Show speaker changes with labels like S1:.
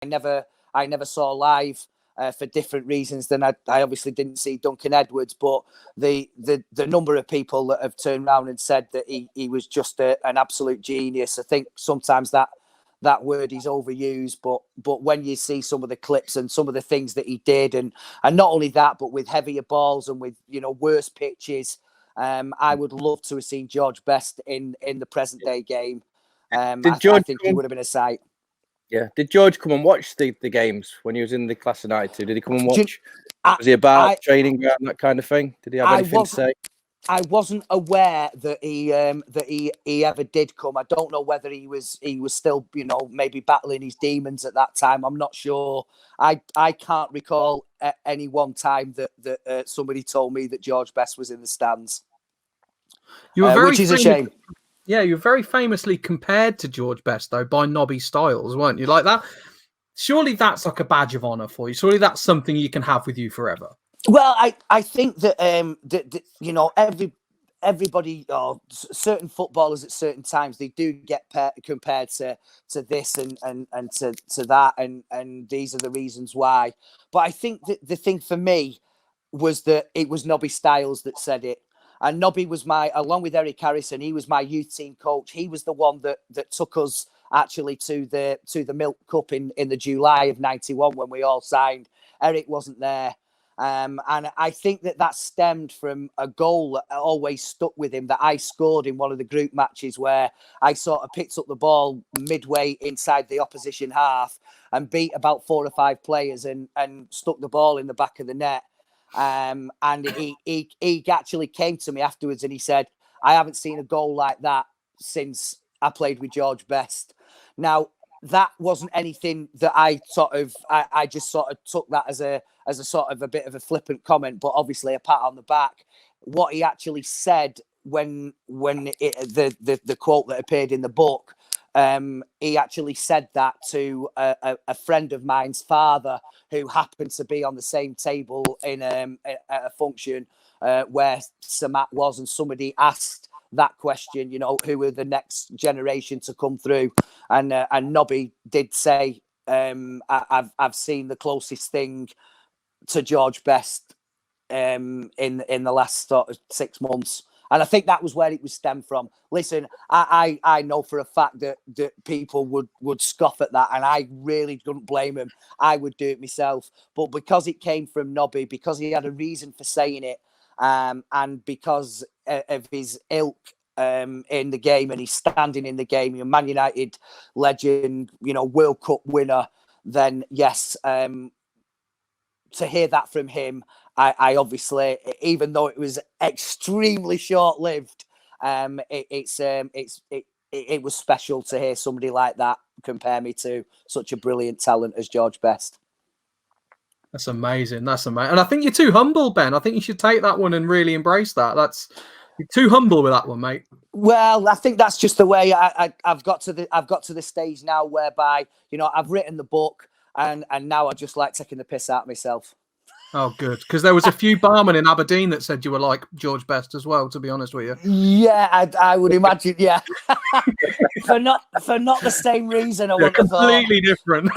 S1: I never saw live for different reasons than I obviously didn't see Duncan Edwards. But the number of people that have turned around and said that he was just an absolute genius. I think sometimes that word is overused, but when you see some of the clips and some of the things that he did, and not only that, but with heavier balls and with worse pitches, I would love to have seen George Best in the present day game. I think he would have been a sight.
S2: Yeah. Did George come and watch the games when he was in the class of '92? Did he come and watch? Was he about training ground, that kind of thing? Did he have anything to say?
S1: I wasn't aware that he ever did come. I don't know whether he was still, maybe battling his demons at that time. I'm not sure. I can't recall at any one time that somebody told me that George Best was in the stands. Which is a shame.
S3: Yeah, you were very famously compared to George Best, though, by Nobby Styles, weren't you? Like that. Surely that's like a badge of honor for you. Surely that's something you can have with you forever.
S1: Well, I think that everybody or certain footballers at certain times, they do get compared to this and to that, and these are the reasons why. But I think that the thing for me was that it was Nobby Styles that said it. And Nobby was along with Eric Harrison, he was my youth team coach. He was the one that took us actually to the Milk Cup in the July of '91 when we all signed. Eric wasn't there. And I think that stemmed from a goal that always stuck with him that I scored in one of the group matches where I sort of picked up the ball midway inside the opposition half and beat about 4 or 5 players and stuck the ball in the back of the net. And he actually came to me afterwards and he said, I haven't seen a goal like that since I played with George Best. Now, that wasn't anything that I just sort of took that as a sort of a bit of a flippant comment, but obviously a pat on the back. What he actually said when the quote that appeared in the book, he actually said that to a friend of mine's father who happened to be on the same table in a function where Sir Matt was, and somebody asked that question, who were the next generation to come through, and Nobby did say, I've seen the closest thing to George Best in the last sort of 6 months. And I think that was where it was stemmed from. Listen, I know for a fact that people would scoff at that, and I really don't blame them. I would do it myself. But because it came from Nobby, because he had a reason for saying it, and because of his ilk in the game and he's standing in the game, Man United legend, World Cup winner, then yes, to hear that from him, I obviously, even though it was extremely short-lived, it was special to hear somebody like that compare me to such a brilliant talent as George Best.
S3: That's amazing. That's amazing. And I think you're too humble, Ben. I think you should take that one and really embrace that. You're too humble with that one, mate.
S1: Well, I think that's just the way I've got to the stage now whereby, I've written the book and now I just like taking the piss out of myself.
S3: Oh, good. Because there was a few barmen in Aberdeen that said you were like George Best as well, to be honest with you.
S1: Yeah, I would imagine, yeah. for not the same reason, I would have thought.
S3: Completely different.